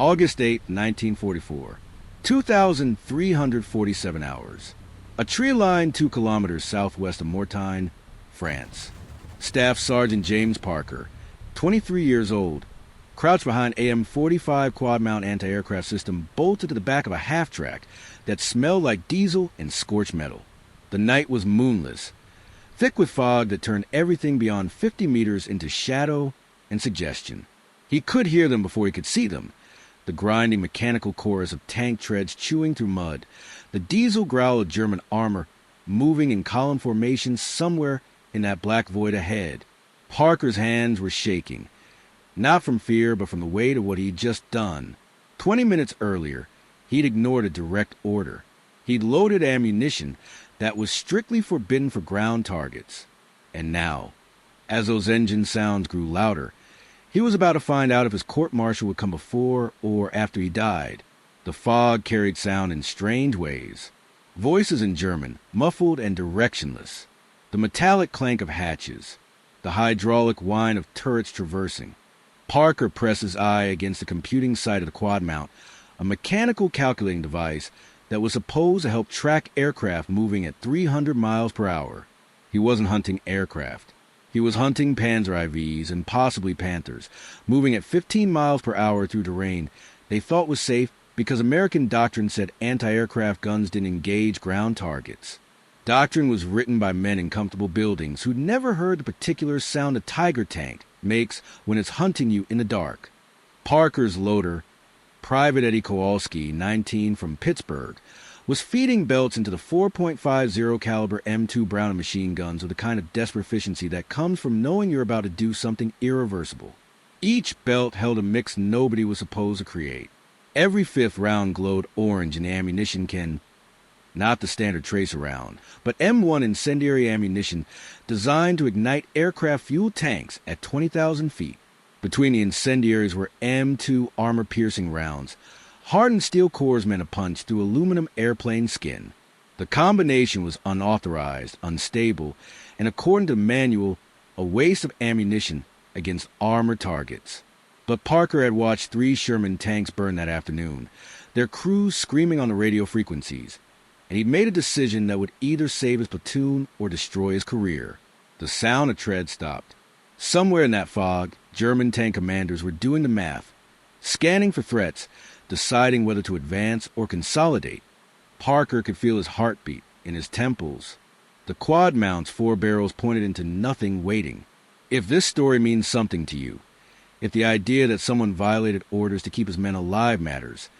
August 8, 1944. 2,347 hours. A tree line 2 kilometers southwest of Mortagne, France. Staff Sergeant James Parker, 23 years old, crouched behind M45 Quadmount anti-aircraft system bolted to the back of a half-track that smelled like diesel and scorched metal. The night was moonless, thick with fog that turned everything beyond 50 meters into shadow and suggestion. He could hear them before he could see them. The grinding mechanical chorus of tank treads chewing through mud, the diesel growl of German armor moving in column formation somewhere in that black void ahead. Parker's hands were shaking, not from fear but from the weight of what he'd just done. 20 minutes earlier, he'd ignored a direct order. He'd loaded ammunition that was strictly forbidden for ground targets. And now, as those engine sounds grew louder, he was about to find out if his court-martial would come before or after he died. The fog carried sound in strange ways. Voices in German, muffled and directionless. The metallic clank of hatches. The hydraulic whine of turrets traversing. Parker pressed his eye against the computing side of the Quadmount, a mechanical calculating device that was supposed to help track aircraft moving at 300 miles per hour. He wasn't hunting aircraft. He was hunting Panzer IVs and possibly Panthers, moving at 15 miles per hour through terrain they thought was safe because American doctrine said anti-aircraft guns didn't engage ground targets. Doctrine was written by men in comfortable buildings who'd never heard the particular sound a Tiger tank makes when it's hunting you in the dark. Parker's loader, Private Eddie Kowalski, 19, from Pittsburgh, was feeding belts into the 4.50 caliber M2 Browning machine guns with the kind of desperate efficiency that comes from knowing you're about to do something irreversible. Each belt held a mix nobody was supposed to create. Every fifth round glowed orange in the ammunition can, not the standard tracer round, but M1 incendiary ammunition designed to ignite aircraft-fueled tanks at 20,000 feet. Between the incendiaries were M2 armor-piercing rounds. Hardened steel cores meant a punch through aluminum airplane skin. The combination was unauthorized, unstable, and according to the manual, a waste of ammunition against armored targets. But Parker had watched 3 Sherman tanks burn that afternoon, their crews screaming on the radio frequencies, and he'd made a decision that would either save his platoon or destroy his career. The sound of tread stopped. Somewhere in that fog, German tank commanders were doing the math, scanning for threats, deciding whether to advance or consolidate. Parker could feel his heartbeat in his temples. The Quadmount's 4 barrels pointed into nothing waiting. If this story means something to you, if the idea that someone violated orders to keep his men alive matters,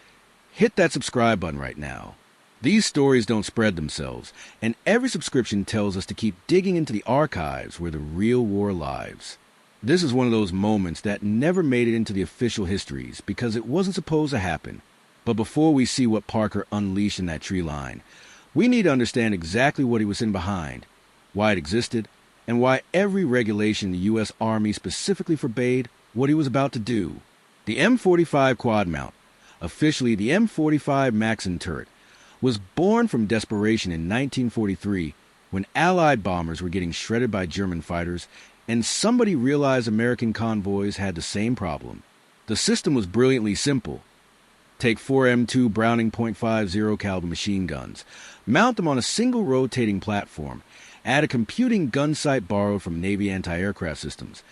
hit that subscribe button right now. These stories don't spread themselves, and every subscription tells us to keep digging into the archives where the real war lives. This is one of those moments that never made it into the official histories because it wasn't supposed to happen. But before we see what Parker unleashed in that tree line, we need to understand exactly what he was in behind, why it existed, and why every regulation in the U.S. Army specifically forbade what he was about to do. The M45 Quadmount, officially the M45 Maxim turret, was born from desperation in 1943 when Allied bombers were getting shredded by German fighters and somebody realized American convoys had the same problem. The system was brilliantly simple. Take 4 M2 Browning .50 caliber machine guns, mount them on a single rotating platform, add a computing gun sight borrowed from Navy anti-aircraft systems,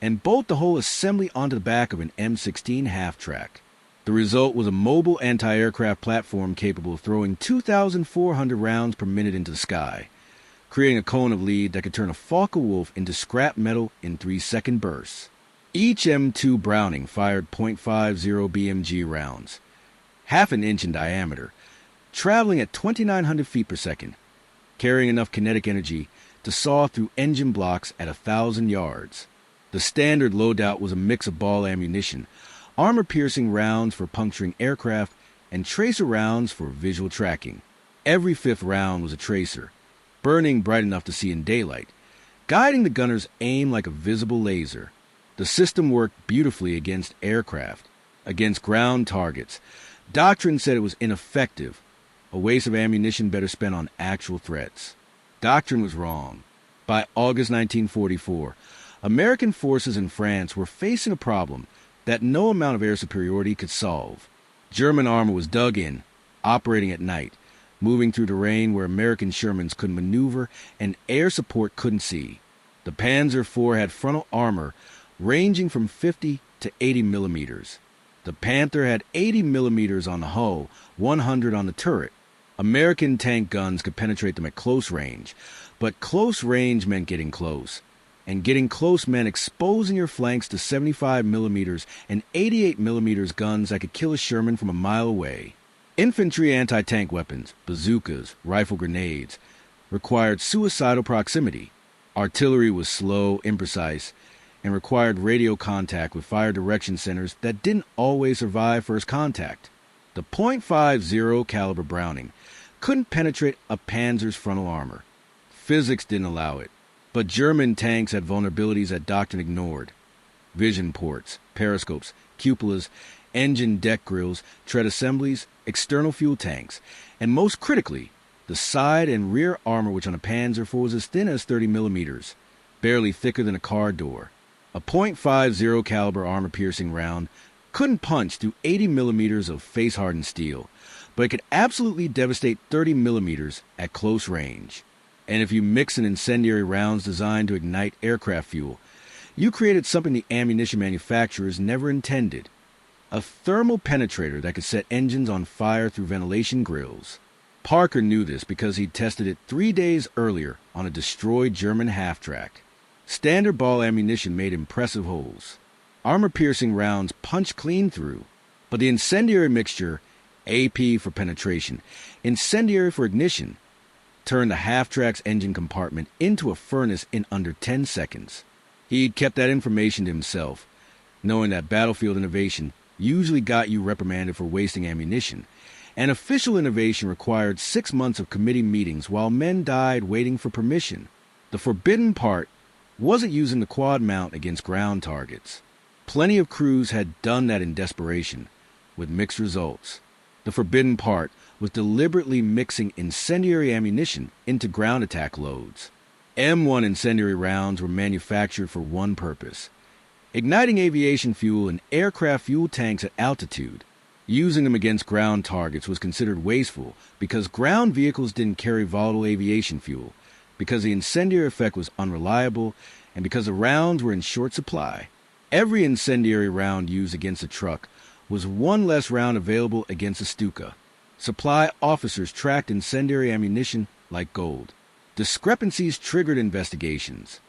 and bolt the whole assembly onto the back of an M16 half-track. The result was a mobile anti-aircraft platform capable of throwing 2,400 rounds per minute into the sky, creating a cone of lead that could turn a Focke-Wulf into scrap metal in 3-second bursts. Each M2 Browning fired .50 BMG rounds, half an inch in diameter, traveling at 2,900 feet per second, carrying enough kinetic energy to saw through engine blocks at 1,000 yards. The standard loadout was a mix of ball ammunition, armor-piercing rounds for puncturing aircraft, and tracer rounds for visual tracking. Every 5th round was a tracer, burning bright enough to see in daylight, guiding the gunner's aim like a visible laser. The system worked beautifully against aircraft, against ground targets. Doctrine said it was ineffective, a waste of ammunition better spent on actual threats. Doctrine was wrong. By August 1944, American forces in France were facing a problem that no amount of air superiority could solve. German armor was dug in, operating at night, moving through terrain where American Shermans couldn't maneuver and air support couldn't see. The Panzer IV had frontal armor ranging from 50 to 80 millimeters. The Panther had 80 millimeters on the hull, 100 on the turret. American tank guns could penetrate them at close range, but close range meant getting close. And getting close meant exposing your flanks to 75 millimeters and 88 millimeters guns that could kill a Sherman from a mile away. Infantry anti-tank weapons, bazookas, rifle grenades, required suicidal proximity. Artillery was slow, imprecise, and required radio contact with fire direction centers that didn't always survive first contact. The .50 caliber Browning couldn't penetrate a Panzer's frontal armor. Physics didn't allow it, but German tanks had vulnerabilities that doctrine ignored. Vision ports, periscopes, cupolas, engine deck grills, tread assemblies, external fuel tanks, and most critically, the side and rear armor, which on a Panzer IV was as thin as 30 millimeters, barely thicker than a car door. A .50 caliber armor-piercing round couldn't punch through 80 millimeters of face-hardened steel, but it could absolutely devastate 30 millimeters at close range. And if you mix in incendiary rounds designed to ignite aircraft fuel, you created something the ammunition manufacturers never intended: a thermal penetrator that could set engines on fire through ventilation grills. Parker knew this because he'd tested it 3 days earlier on a destroyed German half-track. Standard ball ammunition made impressive holes. Armor-piercing rounds punched clean through, but the incendiary mixture, AP for penetration, incendiary for ignition, turned the half-track's engine compartment into a furnace in under 10 seconds. He'd kept that information to himself, knowing that battlefield innovation usually got you reprimanded for wasting ammunition, and official innovation required 6 months of committee meetings while men died waiting for permission. The forbidden part wasn't using the Quadmount against ground targets. Plenty of crews had done that in desperation, with mixed results. The forbidden part was deliberately mixing incendiary ammunition into ground attack loads. M1 incendiary rounds were manufactured for one purpose: igniting aviation fuel in aircraft fuel tanks at altitude. Using them against ground targets was considered wasteful because ground vehicles didn't carry volatile aviation fuel, because the incendiary effect was unreliable, and because the rounds were in short supply. Every incendiary round used against a truck was one less round available against a Stuka. Supply officers tracked incendiary ammunition like gold. Discrepancies triggered investigations.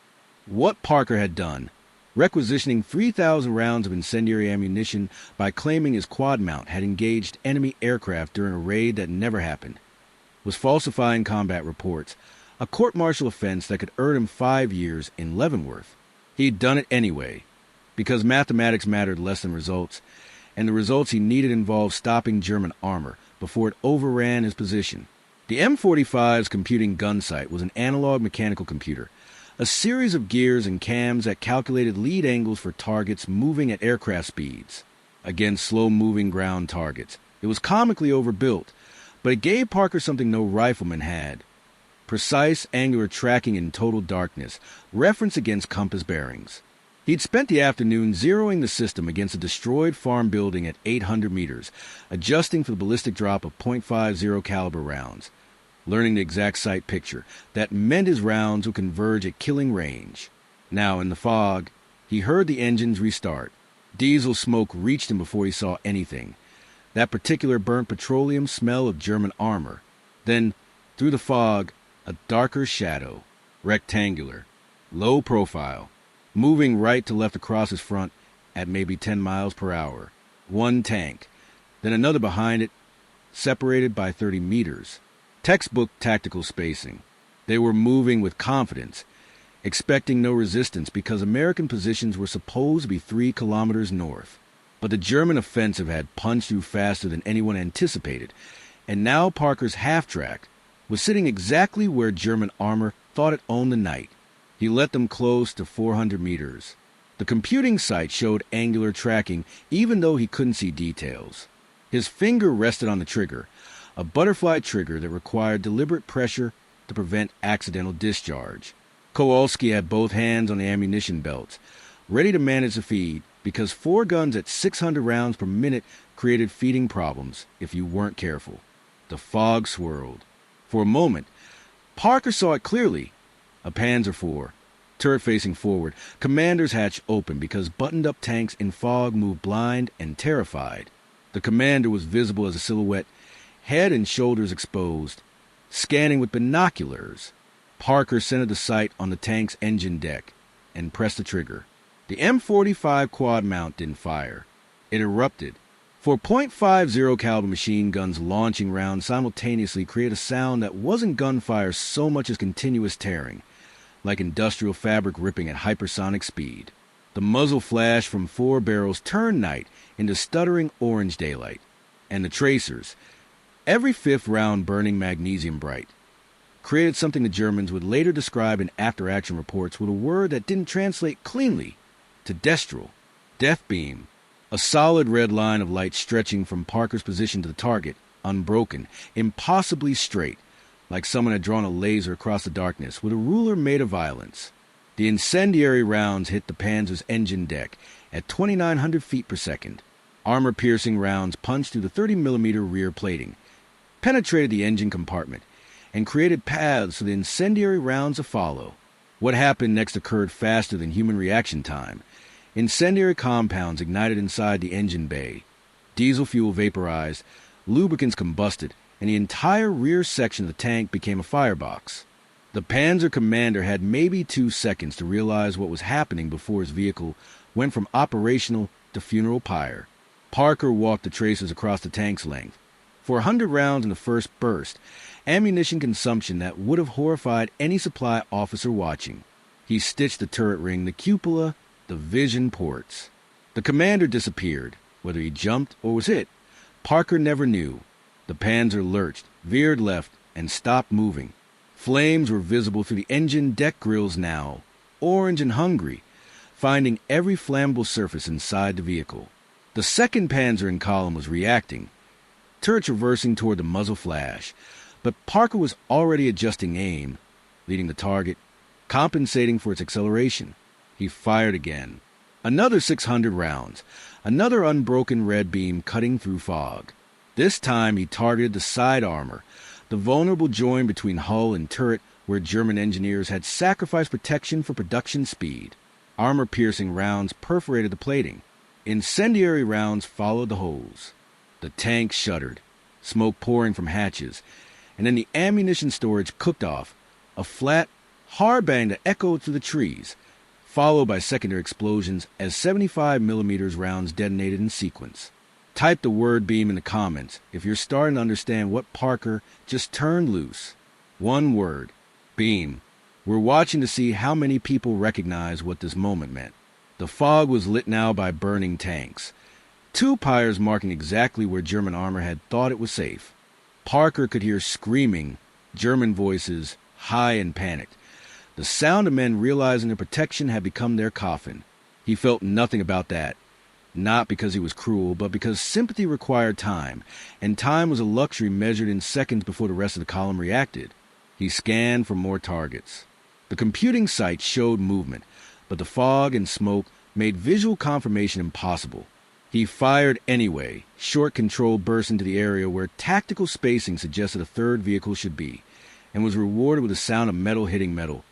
What Parker had done, requisitioning 3,000 rounds of incendiary ammunition by claiming his Quadmount had engaged enemy aircraft during a raid that never happened, was falsifying combat reports, a court-martial offense that could earn him 5 years in Leavenworth. He'd done it anyway, because mathematics mattered less than results, and the results he needed involved stopping German armor before it overran his position. The M45's computing gun sight was an analog mechanical computer, a series of gears and cams that calculated lead angles for targets moving at aircraft speeds against slow-moving ground targets. It was comically overbuilt, but it gave Parker something no rifleman had: precise angular tracking in total darkness, reference against compass bearings. He'd spent the afternoon zeroing the system against a destroyed farm building at 800 meters, adjusting for the ballistic drop of .50 caliber rounds, learning the exact sight picture that meant his rounds would converge at killing range. Now, in the fog, he heard the engines restart. Diesel smoke reached him before he saw anything, that particular burnt petroleum smell of German armor. Then, through the fog, a darker shadow, rectangular, low profile, moving right to left across his front at maybe 10 miles per hour. One tank, then another behind it, separated by 30 meters. Textbook tactical spacing. They were moving with confidence, expecting no resistance because American positions were supposed to be 3 kilometers north. But the German offensive had punched through faster than anyone anticipated, and now Parker's half-track was sitting exactly where German armor thought it owned the night. He let them close to 400 meters. The computing sight showed angular tracking even though he couldn't see details. His finger rested on the trigger, a butterfly trigger that required deliberate pressure to prevent accidental discharge. Kowalski had both hands on the ammunition belts, ready to manage the feed because 4 guns at 600 rounds per minute created feeding problems if you weren't careful. The fog swirled. For a moment, Parker saw it clearly. A Panzer IV, turret facing forward, commander's hatch open because buttoned-up tanks in fog moved blind and terrified. The commander was visible as a silhouette, head and shoulders exposed, scanning with binoculars. Parker centered the sight on the tank's engine deck and pressed the trigger. The M45 Quadmount didn't fire. It erupted. For .50 caliber machine guns launching rounds simultaneously created a sound that wasn't gunfire so much as continuous tearing, like industrial fabric ripping at hypersonic speed. The muzzle flash from 4 barrels turned night into stuttering orange daylight. And the tracers, every 5th round burning magnesium bright, created something the Germans would later describe in after-action reports with a word that didn't translate cleanly to destral, death beam, a solid red line of light stretching from Parker's position to the target, unbroken, impossibly straight, like someone had drawn a laser across the darkness with a ruler made of violence. The incendiary rounds hit the Panzer's engine deck at 2,900 feet per second. Armor-piercing rounds punched through the 30mm rear plating, penetrated the engine compartment, and created paths for the incendiary rounds to follow. What happened next occurred faster than human reaction time. Incendiary compounds ignited inside the engine bay. Diesel fuel vaporized, lubricants combusted, and the entire rear section of the tank became a firebox. The Panzer commander had maybe 2 seconds to realize what was happening before his vehicle went from operational to funeral pyre. Parker walked the tracers across the tank's length. For 100 rounds in the first burst, ammunition consumption that would have horrified any supply officer watching. He stitched the turret ring, the cupola, the vision ports. The commander disappeared. Whether he jumped or was hit, Parker never knew. The Panzer lurched, veered left, and stopped moving. Flames were visible through the engine deck grills now, orange and hungry, finding every flammable surface inside the vehicle. The 2nd Panzer in column was reacting, turrets reversing toward the muzzle flash, but Parker was already adjusting aim, leading the target, compensating for its acceleration. He fired again. Another 600 rounds, another unbroken red beam cutting through fog. This time he targeted the side armor, the vulnerable join between hull and turret where German engineers had sacrificed protection for production speed. Armor-piercing rounds perforated the plating. Incendiary rounds followed the holes. The tank shuddered, smoke pouring from hatches, and then the ammunition storage cooked off, a flat, hard bang that echoed through the trees, followed by secondary explosions as 75mm rounds detonated in sequence. Type the word beam in the comments if you're starting to understand what Parker just turned loose. One word, beam. We're watching to see how many people recognize what this moment meant. The fog was lit now by burning tanks, 2 pyres marking exactly where German armor had thought it was safe. Parker could hear screaming, German voices, high and panicked. The sound of men realizing their protection had become their coffin. He felt nothing about that. Not because he was cruel, but because sympathy required time, and time was a luxury measured in seconds before the rest of the column reacted. He scanned for more targets. The computing sight showed movement, but the fog and smoke made visual confirmation impossible. He fired anyway. Short control burst into the area where tactical spacing suggested a 3rd vehicle should be, and was rewarded with the sound of metal hitting metal,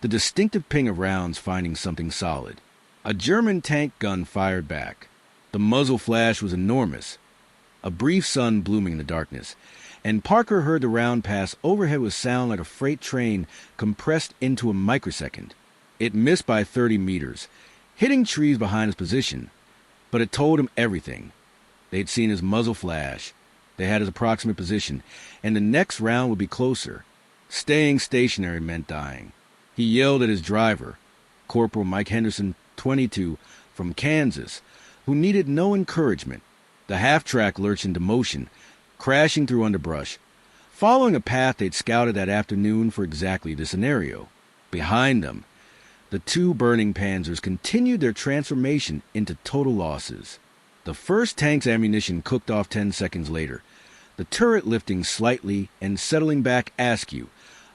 the distinctive ping of rounds finding something solid. A German tank gun fired back. The muzzle flash was enormous, a brief sun blooming in the darkness, and Parker heard the round pass overhead with sound like a freight train compressed into a microsecond. It missed by 30 meters, hitting trees behind his position, but it told him everything. They'd seen his muzzle flash, they had his approximate position, and the next round would be closer. Staying stationary meant dying. He yelled at his driver, Corporal Mike Henderson, 22, from Kansas, who needed no encouragement. The half-track lurched into motion, crashing through underbrush, following a path they'd scouted that afternoon for exactly this scenario. Behind them, the 2 burning Panzers continued their transformation into total losses. The first tank's ammunition cooked off 10 seconds later, the turret lifting slightly and settling back askew,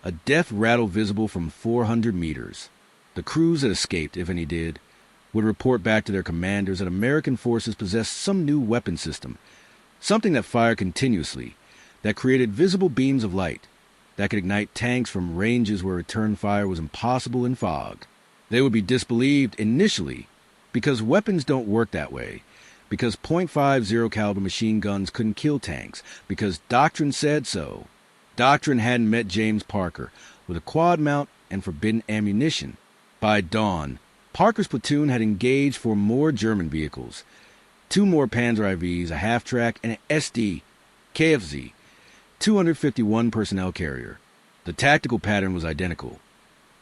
a death rattle visible from 400 meters. The crews had escaped, if any did, would report back to their commanders that American forces possessed some new weapon system, something that fired continuously, that created visible beams of light, that could ignite tanks from ranges where return fire was impossible in fog. They would be disbelieved initially because weapons don't work that way, because .50 caliber machine guns couldn't kill tanks, because doctrine said so. Doctrine hadn't met James Parker with a Quadmount and forbidden ammunition. By dawn, Parker's platoon had engaged for more German vehicles, 2 more Panzer IVs, a half-track, and an SD, KFZ, 251 personnel carrier. The tactical pattern was identical.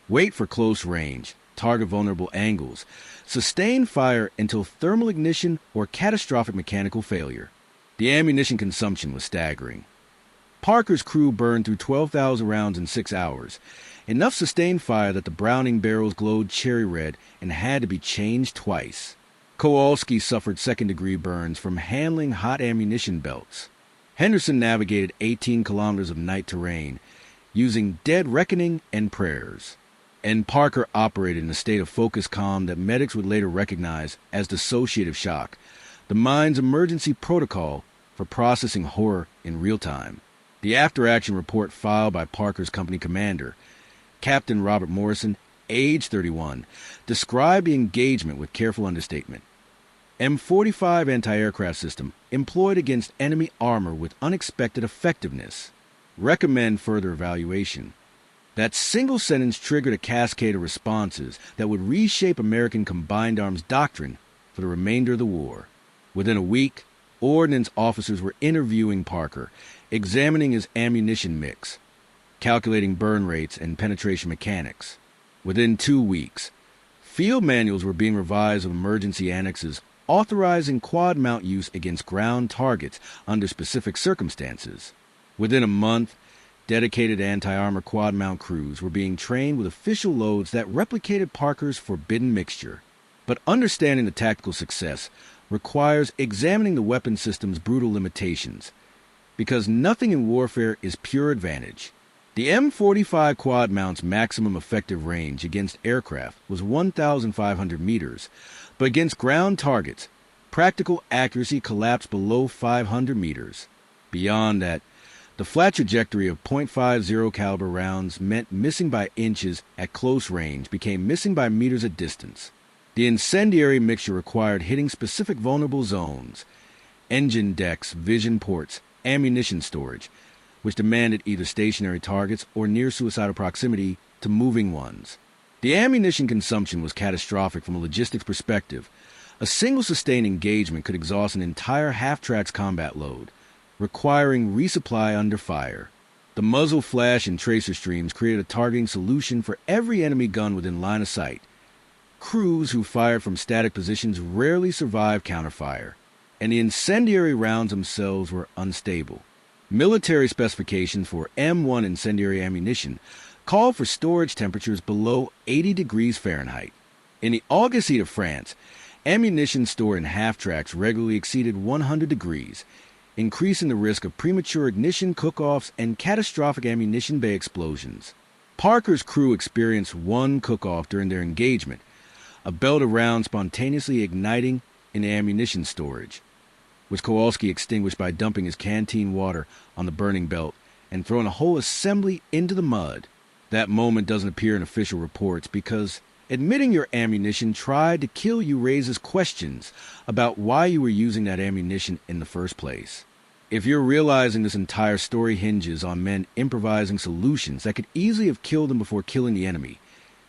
Wait for close range, target vulnerable angles, sustain fire until thermal ignition or catastrophic mechanical failure. The ammunition consumption was staggering. Parker's crew burned through 12,000 rounds in 6 hours, enough sustained fire that the Browning barrels glowed cherry red and had to be changed twice. Kowalski suffered second-degree burns from handling hot ammunition belts. Henderson navigated 18 kilometers of night terrain, using dead reckoning and prayers. And Parker operated in a state of focused calm that medics would later recognize as dissociative shock, the mind's emergency protocol for processing horror in real time. The after-action report filed by Parker's company commander, Captain Robert Morrison, age 31, described the engagement with careful understatement. M45 anti-aircraft system employed against enemy armor with unexpected effectiveness. Recommend further evaluation. That single sentence triggered a cascade of responses that would reshape American combined arms doctrine for the remainder of the war. Within a week, ordnance officers were interviewing Parker, examining his ammunition mix, calculating burn rates and penetration mechanics. Within 2 weeks, field manuals were being revised of emergency annexes authorizing Quadmount use against ground targets under specific circumstances. Within a month, dedicated anti-armor Quadmount crews were being trained with official loads that replicated Parker's forbidden mixture. But understanding the tactical success requires examining the weapon system's brutal limitations, because nothing in warfare is pure advantage. The M45 Quadmount's maximum effective range against aircraft was 1,500 meters, but against ground targets, practical accuracy collapsed below 500 meters. Beyond that, the flat trajectory of .50 caliber rounds meant missing by inches at close range became missing by meters at distance. The incendiary mixture required hitting specific vulnerable zones, engine decks, vision ports, ammunition storage, which demanded either stationary targets or near suicidal proximity to moving ones. The ammunition consumption was catastrophic from a logistics perspective. A single sustained engagement could exhaust an entire half-track's combat load, requiring resupply under fire. The muzzle flash and tracer streams created a targeting solution for every enemy gun within line of sight. Crews who fired from static positions rarely survived counterfire, and the incendiary rounds themselves were unstable. Military specifications for M1 incendiary ammunition called for storage temperatures below 80 degrees Fahrenheit. In the August heat of France, ammunition stored in half-tracks regularly exceeded 100 degrees, increasing the risk of premature ignition cook-offs and catastrophic ammunition bay explosions. Parker's crew experienced one cook-off during their engagement, a belt of rounds spontaneously igniting in the ammunition storage, which Kowalski extinguished by dumping his canteen water on the burning belt and throwing a whole assembly into the mud. That moment doesn't appear in official reports because admitting your ammunition tried to kill you raises questions about why you were using that ammunition in the first place. If you're realizing this entire story hinges on men improvising solutions that could easily have killed them before killing the enemy,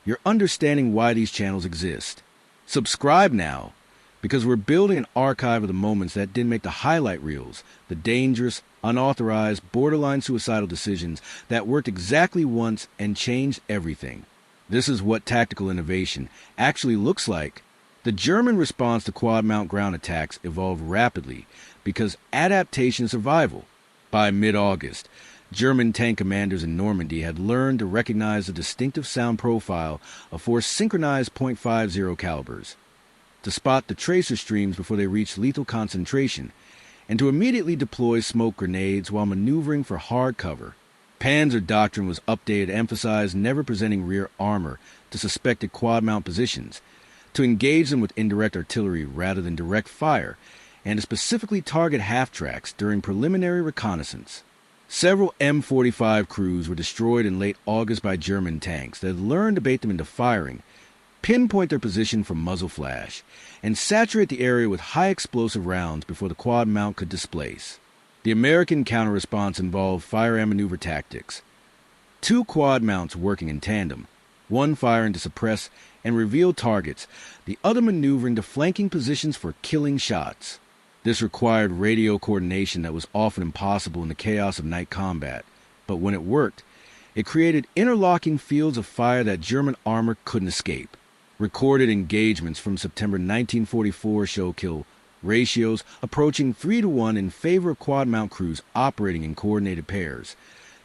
you're understanding why these channels exist. Subscribe now, because we're building an archive of the moments that didn't make the highlight reels, the dangerous, unauthorized, borderline suicidal decisions that worked exactly once and changed everything. This is what tactical innovation actually looks like. The German response to Quadmount ground attacks evolved rapidly because adaptation is survival. By mid-August, German tank commanders in Normandy had learned to recognize the distinctive sound profile of four synchronized .50 calibers, to spot the tracer streams before they reached lethal concentration, and to immediately deploy smoke grenades while maneuvering for hard cover. Panzer doctrine was updated to emphasize never presenting rear armor to suspected Quadmount positions, to engage them with indirect artillery rather than direct fire, and to specifically target half-tracks during preliminary reconnaissance. Several M45 crews were destroyed in late August by German tanks that had learned to bait them into firing, pinpoint their position from muzzle flash, and saturate the area with high-explosive rounds before the Quadmount could displace. The American counter-response involved fire and maneuver tactics. 2 Quadmounts working in tandem, one firing to suppress and reveal targets, the other maneuvering to flanking positions for killing shots. This required radio coordination that was often impossible in the chaos of night combat, but when it worked, it created interlocking fields of fire that German armor couldn't escape. Recorded engagements from September 1944 show kill ratios approaching 3-to-1 in favor of Quadmount crews operating in coordinated pairs,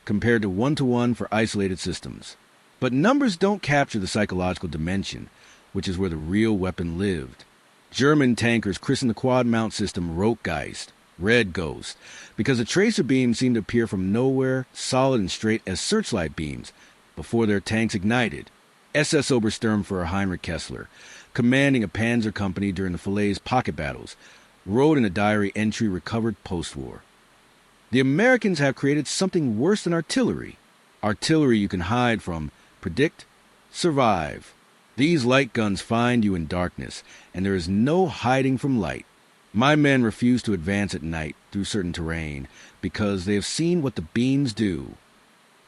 compared to 1-to-1 for isolated systems. But numbers don't capture the psychological dimension, which is where the real weapon lived. German tankers christened the Quadmount system Rotgeist, Red Ghost, because the tracer beams seemed to appear from nowhere, solid and straight as searchlight beams, before their tanks ignited. SS Obersturmführer Heinrich Kessler, commanding a panzer company during the Falaise pocket battles, wrote in a diary entry recovered post-war. The Americans have created something worse than artillery. Artillery you can hide from, predict, survive. These light guns find you in darkness, and there is no hiding from light. My men refuse to advance at night through certain terrain because they have seen what the beams do.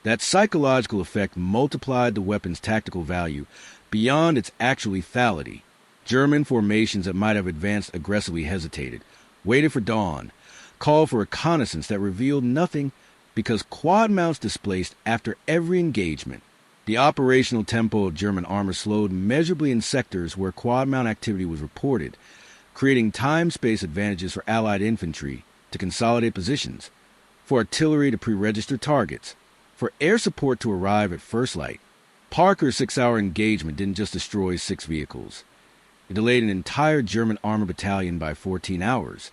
That psychological effect multiplied the weapon's tactical value beyond its actual lethality. German formations that might have advanced aggressively hesitated, waited for dawn, called for reconnaissance that revealed nothing because Quadmounts displaced after every engagement. The operational tempo of German armor slowed measurably in sectors where Quadmount activity was reported, creating time-space advantages for Allied infantry to consolidate positions, for artillery to pre-register targets, for air support to arrive at first light. Parker's 6-hour engagement didn't just destroy 6 vehicles. It delayed an entire German armor battalion by 14 hours,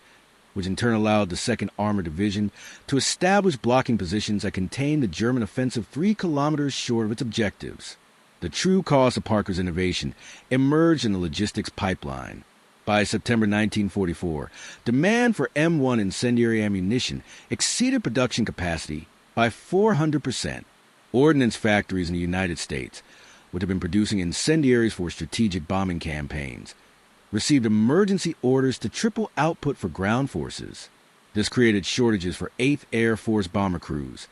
which in turn allowed the 2nd Armored Division to establish blocking positions that contained the German offensive 3 kilometers short of its objectives. The true cost of Parker's innovation emerged in the logistics pipeline. By September 1944, demand for M1 incendiary ammunition exceeded production capacity by 400%. Ordnance factories in the United States, which have been producing incendiaries for strategic bombing campaigns, received emergency orders to triple output for ground forces. This created shortages for 8th Air Force bomber crews,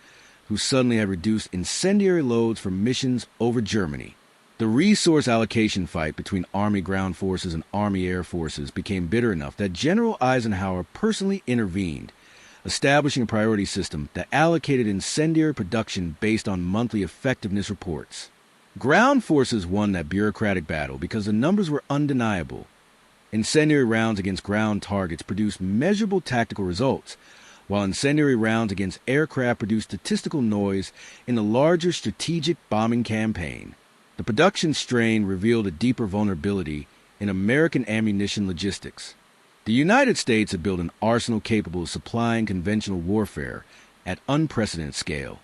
who suddenly had reduced incendiary loads for missions over Germany. The resource allocation fight between Army ground forces and Army air forces became bitter enough that General Eisenhower personally intervened, establishing a priority system that allocated incendiary production based on monthly effectiveness reports. Ground forces won that bureaucratic battle because the numbers were undeniable. Incendiary rounds against ground targets produced measurable tactical results, while incendiary rounds against aircraft produced statistical noise in the larger strategic bombing campaign. The production strain revealed a deeper vulnerability in American ammunition logistics. The United States had built an arsenal capable of supplying conventional warfare at unprecedented scale,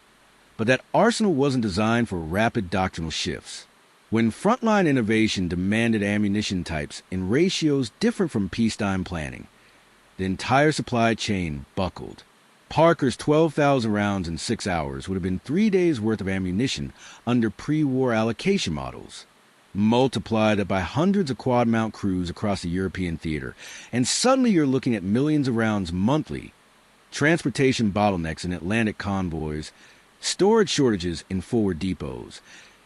but that arsenal wasn't designed for rapid doctrinal shifts. When frontline innovation demanded ammunition types in ratios different from peacetime planning, the entire supply chain buckled. Parker's 12,000 rounds in 6 hours would have been 3 days' worth of ammunition under pre-war allocation models. Multiply that by hundreds of Quadmount crews across the European theater, and suddenly you're looking at millions of rounds monthly, transportation bottlenecks in Atlantic convoys, storage shortages in forward depots,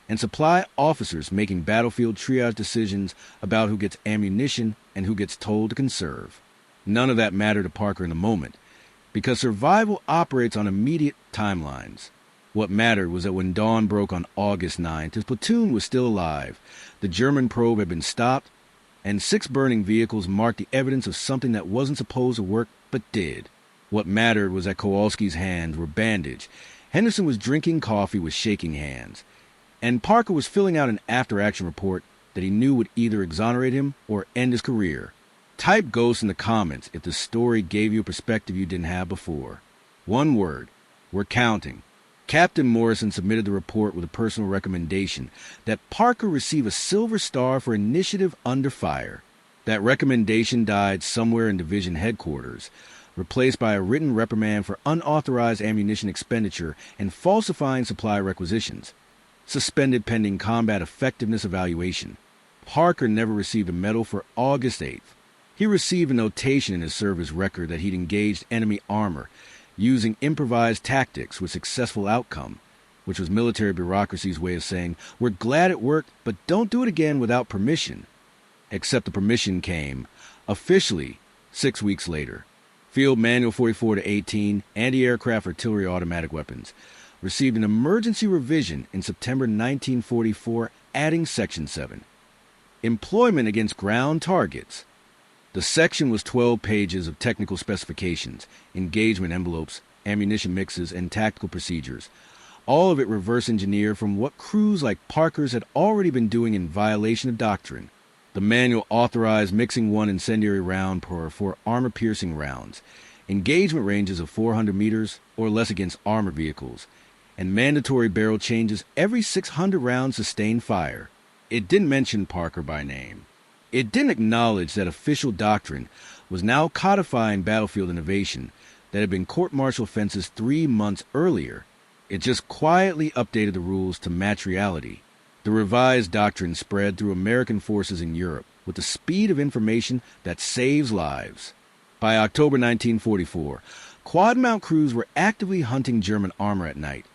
and supply officers making battlefield triage decisions about who gets ammunition and who gets told to conserve. None of that mattered to Parker in the moment, because survival operates on immediate timelines. What mattered was that when dawn broke on August 9th, his platoon was still alive, the German probe had been stopped, and 6 burning vehicles marked the evidence of something that wasn't supposed to work but did. What mattered was that Kowalski's hands were bandaged, Henderson was drinking coffee with shaking hands, and Parker was filling out an after-action report that he knew would either exonerate him or end his career. Type Ghost in the comments if the story gave you a perspective you didn't have before. One word. We're counting. Captain Morrison submitted the report with a personal recommendation that Parker receive a Silver Star for initiative under fire. That recommendation died somewhere in division headquarters, replaced by a written reprimand for unauthorized ammunition expenditure and falsifying supply requisitions, suspended pending combat effectiveness evaluation. Parker never received a medal for August 8th. He received a notation in his service record that he'd engaged enemy armor, using improvised tactics with successful outcome, which was military bureaucracy's way of saying, "We're glad it worked, but don't do it again without permission." Except the permission came, officially, 6 weeks later. Field Manual 44-18, Anti-Aircraft Artillery Automatic Weapons, received an emergency revision in September 1944, adding Section 7. Employment against ground targets. The section was 12 pages of technical specifications, engagement envelopes, ammunition mixes, and tactical procedures, all of it reverse engineered from what crews like Parker's had already been doing in violation of doctrine. The manual authorized mixing one incendiary round per 4 armor-piercing rounds, engagement ranges of 400 meters or less against armor vehicles, and mandatory barrel changes every 600 rounds sustained fire. It didn't mention Parker by name. It didn't acknowledge that official doctrine was now codifying battlefield innovation that had been court-martial offenses 3 months earlier. It just quietly updated the rules to match reality. The revised doctrine spread through American forces in Europe with the speed of information that saves lives. By October 1944, Quadmount crews were actively hunting German armor at night,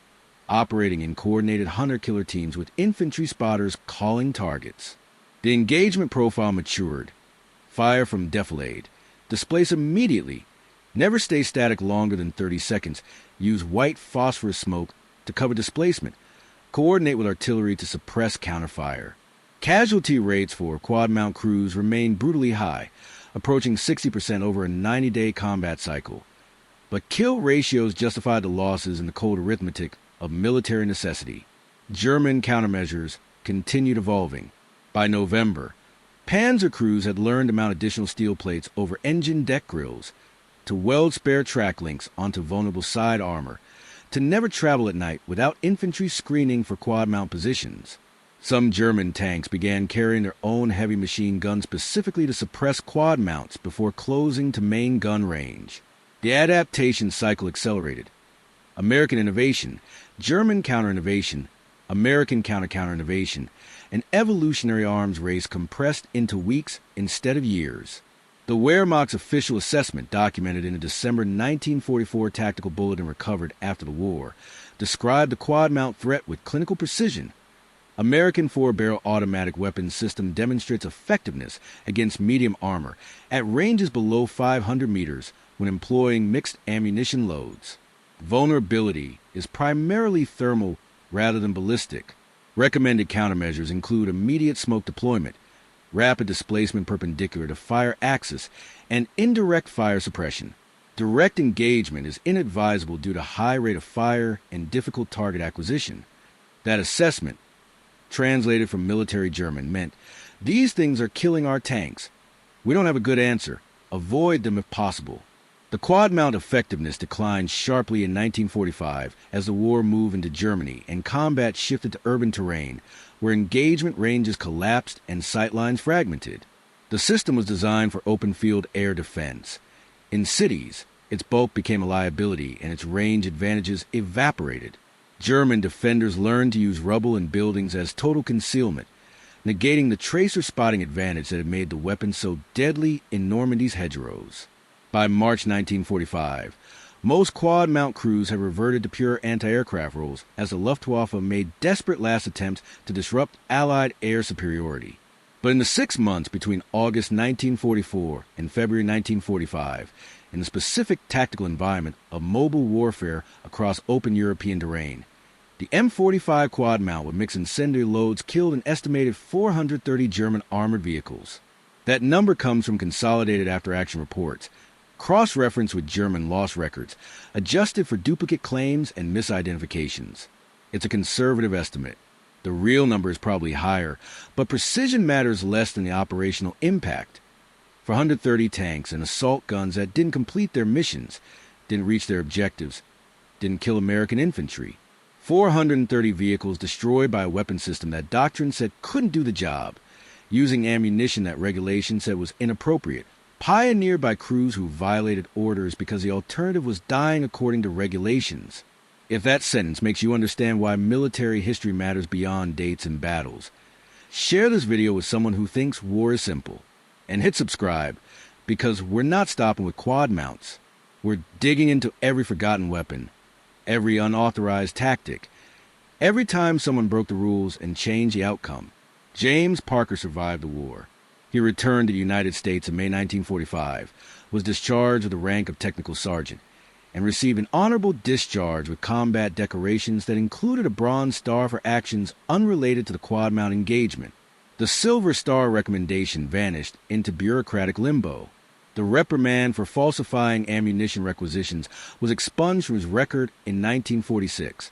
operating in coordinated hunter-killer teams with infantry spotters calling targets. The engagement profile matured. Fire from defilade. Displace immediately. Never stay static longer than 30 seconds. Use white phosphorus smoke to cover displacement. Coordinate with artillery to suppress counterfire. Casualty rates for Quadmount crews remain brutally high, approaching 60% over a 90-day combat cycle. But kill ratios justified the losses in the cold arithmetic of military necessity. German countermeasures continued evolving. By November, Panzer crews had learned to mount additional steel plates over engine deck grills, to weld spare track links onto vulnerable side armor, to never travel at night without infantry screening for quad-mount positions. Some German tanks began carrying their own heavy machine guns specifically to suppress quad mounts before closing to main gun range. The adaptation cycle accelerated. American innovation, German counter-innovation, American counter-innovation, an evolutionary arms race compressed into weeks instead of years. The Wehrmacht's official assessment, documented in a December 1944 tactical bulletin recovered after the war, described the quad-mount threat with clinical precision. American 4-barrel automatic weapons system demonstrates effectiveness against medium armor at ranges below 500 meters when employing mixed ammunition loads. Vulnerability is primarily thermal rather than ballistic. Recommended countermeasures include immediate smoke deployment, rapid displacement perpendicular to fire axis, and indirect fire suppression. Direct engagement is inadvisable due to high rate of fire and difficult target acquisition. That assessment, translated from military German, meant, "These things are killing our tanks. We don't have a good answer. Avoid them if possible." The quad-mount effectiveness declined sharply in 1945 as the war moved into Germany and combat shifted to urban terrain, where engagement ranges collapsed and sightlines fragmented. The system was designed for open-field air defense. In cities, its bulk became a liability and its range advantages evaporated. German defenders learned to use rubble and buildings as total concealment, negating the tracer spotting advantage that had made the weapon so deadly in Normandy's hedgerows. By March 1945, most quad-mount crews had reverted to pure anti-aircraft roles as the Luftwaffe made desperate last attempts to disrupt Allied air superiority. But in the 6 months between August 1944 and February 1945, in the specific tactical environment of mobile warfare across open European terrain, the M45 Quadmount with mixed incendiary loads killed an estimated 430 German armored vehicles. That number comes from consolidated after-action reports, cross-referenced with German loss records, adjusted for duplicate claims and misidentifications. It's a conservative estimate. The real number is probably higher, but precision matters less than the operational impact. For 130 tanks and assault guns that didn't complete their missions, didn't reach their objectives, didn't kill American infantry, 430 vehicles destroyed by a weapon system that doctrine said couldn't do the job, using ammunition that regulation said was inappropriate, pioneered by crews who violated orders because the alternative was dying according to regulations. If that sentence makes you understand why military history matters beyond dates and battles, share this video with someone who thinks war is simple. And hit subscribe, because we're not stopping with quad mounts. We're digging into every forgotten weapon, every unauthorized tactic, every time someone broke the rules and changed the outcome. James Parker survived the war. He returned to the United States in May 1945, was discharged with the rank of technical sergeant, and received an honorable discharge with combat decorations that included a Bronze Star for actions unrelated to the Quadmount engagement. The Silver Star recommendation vanished into bureaucratic limbo. The reprimand for falsifying ammunition requisitions was expunged from his record in 1946,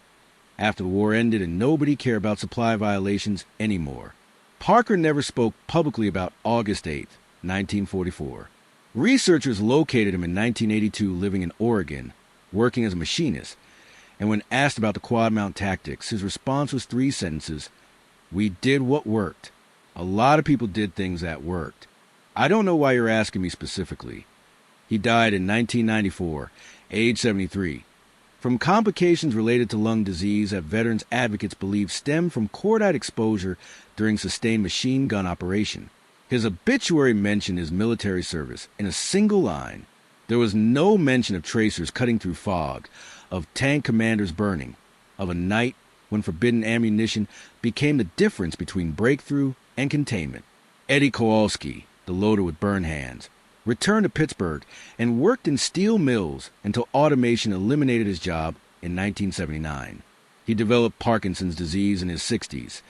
after the war ended and nobody cared about supply violations anymore. Parker never spoke publicly about August 8, 1944. Researchers located him in 1982 living in Oregon, working as a machinist, and when asked about the Quadmount tactics, his response was 3 sentences: "We did what worked. A lot of people did things that worked. I don't know why you're asking me specifically." He died in 1994, age 73, from complications related to lung disease that veterans advocates believe stemmed from cordite exposure during sustained machine gun operation. His obituary mentioned his military service in a single line. There was no mention of tracers cutting through fog, of tank commanders burning, of a night when forbidden ammunition became the difference between breakthrough and containment. Eddie Kowalski, the loader with burn hands, returned to Pittsburgh and worked in steel mills until automation eliminated his job in 1979. He developed Parkinson's disease in his 60s,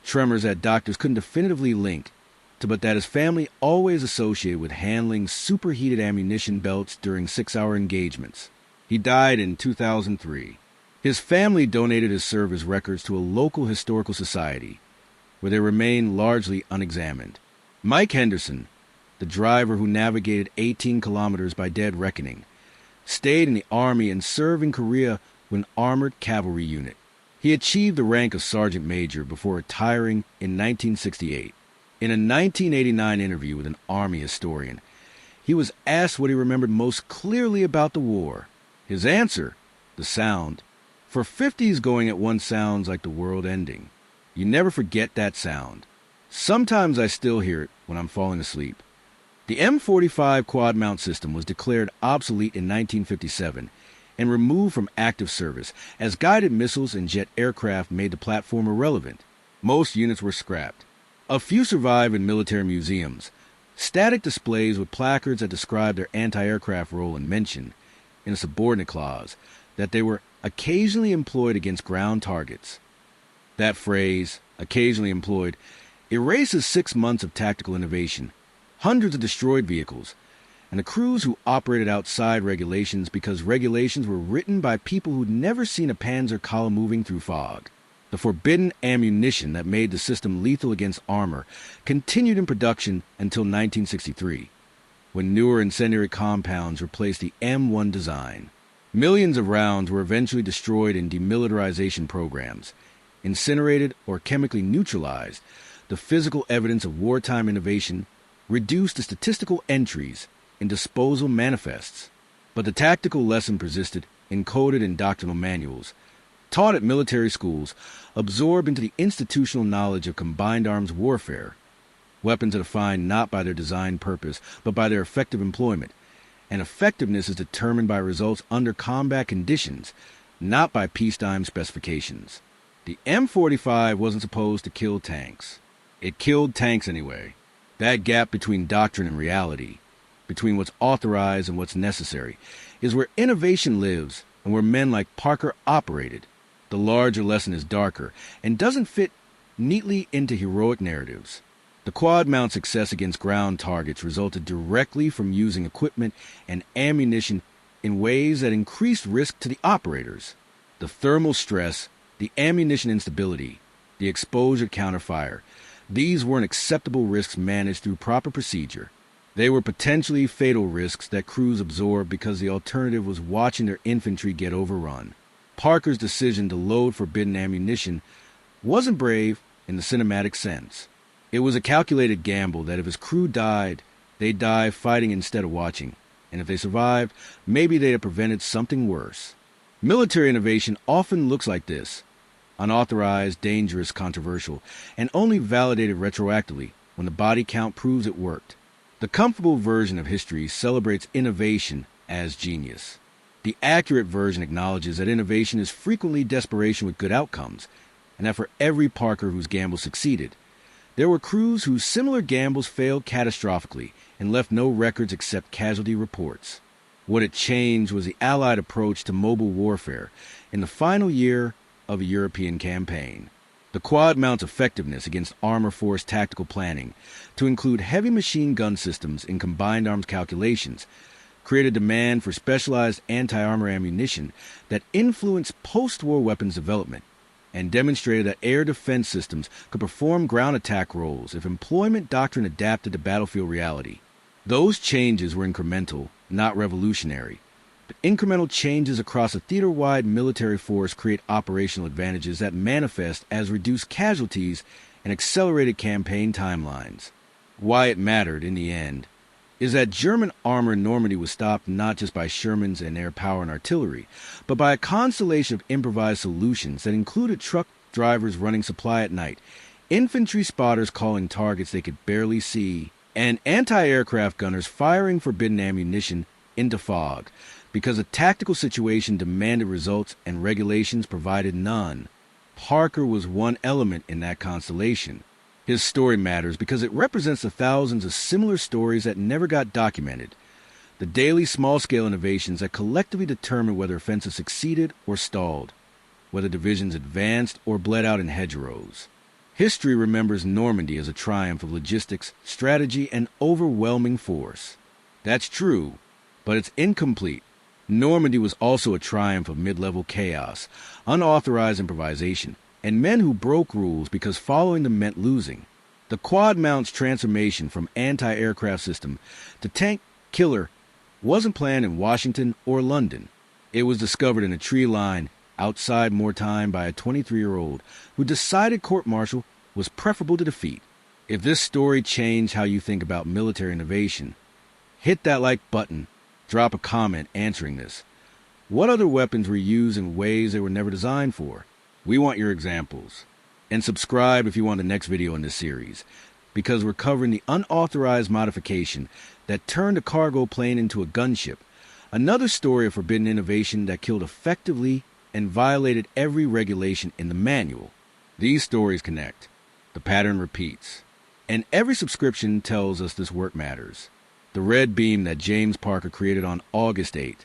tremors that doctors couldn't definitively link to, but that his family always associated with handling superheated ammunition belts during 6-hour engagements. He died in 2003. His family donated his service records to a local historical society, where they remain largely unexamined. Mike Henderson, the driver who navigated 18 kilometers by dead reckoning, stayed in the Army and served in Korea with an armored cavalry unit. He achieved the rank of sergeant major before retiring in 1968. In a 1989 interview with an Army historian, he was asked what he remembered most clearly about the war. His answer: the sound. For 50s, going at once sounds like the world ending. You never forget that sound. Sometimes I still hear it when I'm falling asleep. The M45 Quadmount system was declared obsolete in 1957 and removed from active service as guided missiles and jet aircraft made the platform irrelevant. Most units were scrapped. A few survive in military museums. Static displays with placards that describe their anti-aircraft role and mention, in a subordinate clause, that they were occasionally employed against ground targets. That phrase, occasionally employed, erases 6 months of tactical innovation, hundreds of destroyed vehicles, and the crews who operated outside regulations because regulations were written by people who'd never seen a Panzer column moving through fog. The forbidden ammunition that made the system lethal against armor continued in production until 1963, when newer incendiary compounds replaced the M1 design. Millions of rounds were eventually destroyed in demilitarization programs, incinerated or chemically neutralized. The physical evidence of wartime innovation reduced to statistical entries in disposal manifests. But the tactical lesson persisted, encoded in doctrinal manuals, taught at military schools, absorbed into the institutional knowledge of combined arms warfare. Weapons are defined not by their design purpose, but by their effective employment, and effectiveness is determined by results under combat conditions, not by peacetime specifications. The M45 wasn't supposed to kill tanks. It killed tanks anyway. That gap between doctrine and reality, between what's authorized and what's necessary, is where innovation lives and where men like Parker operated. The larger lesson is darker and doesn't fit neatly into heroic narratives. The Quadmount success against ground targets resulted directly from using equipment and ammunition in ways that increased risk to the operators. The thermal stress, the ammunition instability, the exposure to counterfire, these weren't acceptable risks managed through proper procedure. They were potentially fatal risks that crews absorbed because the alternative was watching their infantry get overrun. Parker's decision to load forbidden ammunition wasn't brave in the cinematic sense. It was a calculated gamble that if his crew died, they'd die fighting instead of watching, and if they survived, maybe they'd have prevented something worse. Military innovation often looks like this: unauthorized, dangerous, controversial, and only validated retroactively when the body count proves it worked. The comfortable version of history celebrates innovation as genius. The accurate version acknowledges that innovation is frequently desperation with good outcomes, and that for every Parker whose gamble succeeded, there were crews whose similar gambles failed catastrophically and left no records except casualty reports. What had changed was the Allied approach to mobile warfare in the final year of a European campaign. The Quadmount's effectiveness against armor force tactical planning, to include heavy machine gun systems in combined arms calculations, created demand for specialized anti-armor ammunition that influenced post-war weapons development, and demonstrated that air defense systems could perform ground attack roles if employment doctrine adapted to battlefield reality. Those changes were incremental, not revolutionary. But incremental changes across a theater-wide military force create operational advantages that manifest as reduced casualties and accelerated campaign timelines. Why it mattered in the end is that German armor in Normandy was stopped not just by Shermans and air power and artillery, but by a constellation of improvised solutions that included truck drivers running supply at night, infantry spotters calling targets they could barely see, and anti-aircraft gunners firing forbidden ammunition into fog, because a tactical situation demanded results and regulations provided none. Parker was one element in that constellation. His story matters because it represents the thousands of similar stories that never got documented, the daily small-scale innovations that collectively determined whether offensives succeeded or stalled, whether divisions advanced or bled out in hedgerows. History remembers Normandy as a triumph of logistics, strategy, and overwhelming force. That's true, but it's incomplete. Normandy was also a triumph of mid-level chaos, unauthorized improvisation, and men who broke rules because following them meant losing. The Quadmount's transformation from anti-aircraft system to tank killer wasn't planned in Washington or London. It was discovered in a tree line outside Mortain by a 23-year-old who decided court-martial was preferable to defeat. If this story changed how you think about military innovation, hit that like button, drop a comment answering this. What other weapons were used in ways they were never designed for? We want your examples. And subscribe if you want the next video in this series, because we're covering the unauthorized modification that turned a cargo plane into a gunship, another story of forbidden innovation that killed effectively and violated every regulation in the manual. These stories connect. The pattern repeats. And every subscription tells us this work matters. The red beam that James Parker created on August 8,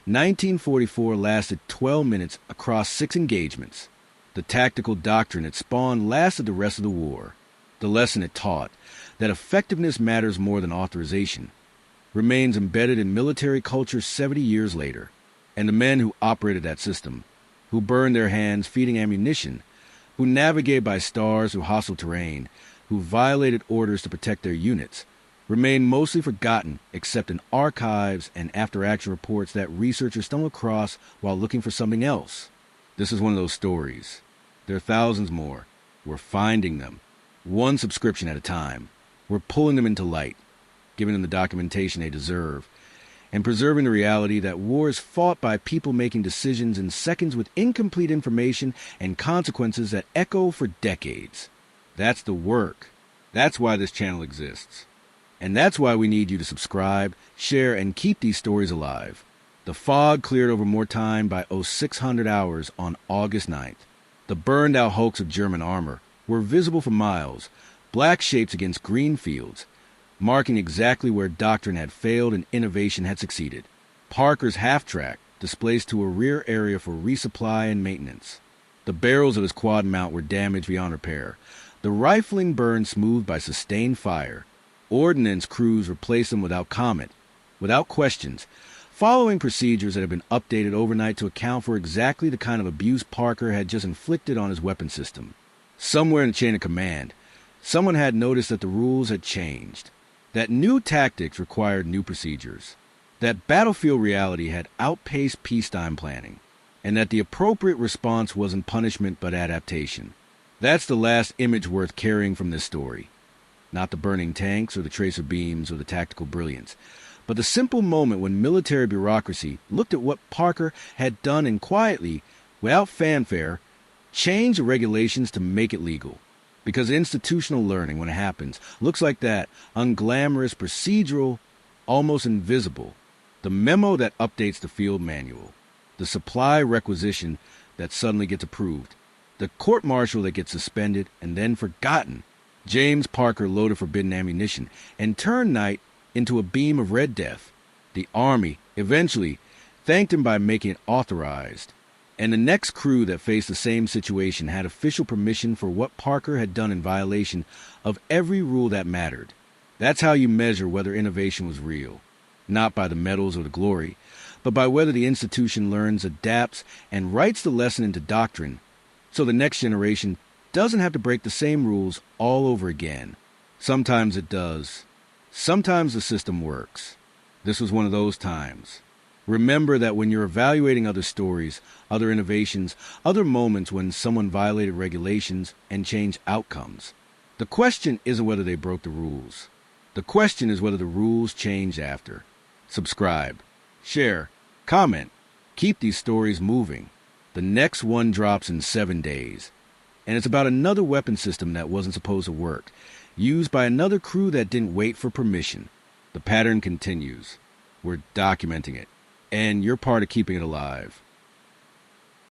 1944 lasted 12 minutes across 6 engagements. The tactical doctrine it spawned lasted the rest of the war. The lesson it taught, that effectiveness matters more than authorization, remains embedded in military culture 70 years later. And the men who operated that system, who burned their hands feeding ammunition, who navigated by stars through hostile terrain, who violated orders to protect their units, remain mostly forgotten except in archives and after-action reports that researchers stumble across while looking for something else. This is one of those stories. There are thousands more. We're finding them, one subscription at a time. We're pulling them into light, giving them the documentation they deserve, and preserving the reality that war is fought by people making decisions in seconds with incomplete information and consequences that echo for decades. That's the work. That's why this channel exists. And that's why we need you to subscribe, share, and keep these stories alive. The fog cleared over Mortain by 0600 hours on August 9th. The burned-out hulks of German armor were visible for miles, black shapes against green fields, marking exactly where doctrine had failed and innovation had succeeded. Parker's half-track displaced to a rear area for resupply and maintenance. The barrels of his Quadmount were damaged beyond repair, the rifling burn smoothed by sustained fire. Ordnance crews replaced them without comment, without questions, following procedures that had been updated overnight to account for exactly the kind of abuse Parker had just inflicted on his weapon system. Somewhere in the chain of command, someone had noticed that the rules had changed, that new tactics required new procedures, that battlefield reality had outpaced peacetime planning. and that the appropriate response wasn't punishment but adaptation. That's the last image worth carrying from this story. Not the burning tanks or the tracer beams or the tactical brilliance, but the simple moment when military bureaucracy looked at what Parker had done and quietly, without fanfare, changed the regulations to make it legal. Because institutional learning, when it happens, looks like that, unglamorous, procedural, almost invisible. The memo that updates the field manual. The supply requisition that suddenly gets approved. The court-martial that gets suspended and then forgotten. James Parker loaded forbidden ammunition and turned night into a beam of red death. The Army, eventually, thanked him by making it authorized. And the next crew that faced the same situation had official permission for what Parker had done in violation of every rule that mattered. That's how you measure whether innovation was real. Not by the medals or the glory, but by whether the institution learns, adapts, and writes the lesson into doctrine, so the next generation doesn't have to break the same rules all over again. Sometimes it does. Sometimes the system works. This was one of those times. Remember that when you're evaluating other stories, other innovations, other moments when someone violated regulations and changed outcomes, the question isn't whether they broke the rules. The question is whether the rules changed after. Subscribe, share, comment. Keep these stories moving. The next one drops in 7 days. And it's about another weapon system that wasn't supposed to work, used by another crew that didn't wait for permission. The pattern continues. We're documenting it. And you're part of keeping it alive.